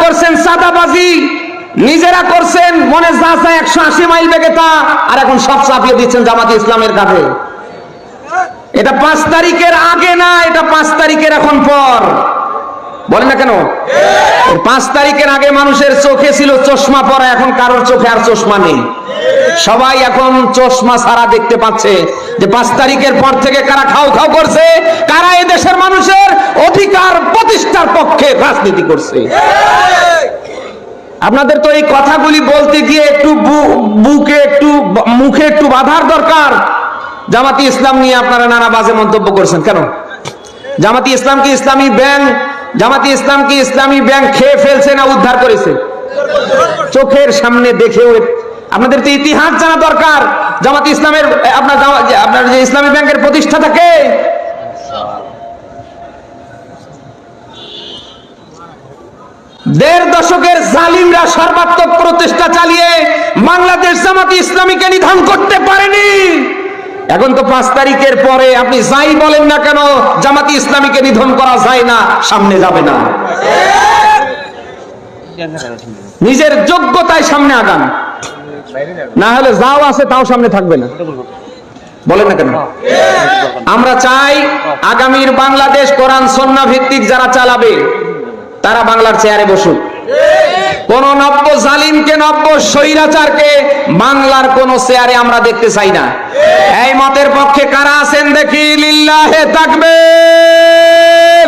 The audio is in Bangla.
করছেন চাঁদাবাজি, নিজেরা করছেন মনে যা চায় 180 মাইল বেগে তা, আর এখন সব চাপিয়ে দিচ্ছেন জামাতে ইসলামের কাঁধে। এটা 5 তারিখের আগে না, এটা 5 তারিখের এখন পর। বলেন না কেন? 5 তারিখের আগে মানুষের চোখে ছিল চশমা পরা, এখন কারোর চোখে আর চশমা নেই। সবাই এখন চশমা ছাড়া দেখতে পাচ্ছে যে 5 তারিখের পর থেকে কারা খাও খাও করছে, কারা এই দেশের মানুষের অধিকার প্রতিষ্ঠার পক্ষে রাজনীতি করছে। আপনাদের তো এই কথাগুলি বলতে গিয়ে একটু মুখে একটু বাধার দরকার। জামাতি ইসলাম নিয়ে আপনারা নানা বাজে মন্তব্য করছেন কেন? জামাতি ইসলাম কি ইসলামী ব্যাংক? জামাতি ইসলাম কি ইসলামী ব্যাংক খেয়ে ফেলছে না উদ্ধার করেছে? চোখের সামনে দেখেও আপনাদের তো ইতিহাস জানা দরকার। জামাতি ইসলামের আপনার যে ইসলামী ব্যাংকের প্রতিষ্ঠাতা কে? দেড় দশকের জালিমরা সর্বাত্মক প্রচেষ্টা চালিয়ে বাংলাদেশ জামাতি ইসলামীকে নিধন করতে পারেনি। এখন তো 5 তারিখের পরে আপনি যাই বলেন না কেন, জামাতি ইসলামীকে নিধন করা যায় না, সামনে যাবে না। নিজের যোগ্যতায় সামনে আগান, না হলে যাও আছে তাও সামনে থাকবে না। বলেন না কেন? আমরা চাই আগামীর বাংলাদেশ কোরআন সুন্নাহ ভিত্তিক যারা চালাবে তারা বাংলার চেয়ারে বসুক। কোন নব্য জালিমকে, নব্য স্বৈরাচারকে বাংলার কোন চেয়ারে আমরা দেখতে চাই না। এই মতের পক্ষে কারা আছেন দেখি? লিল্লাহে তাকবীর।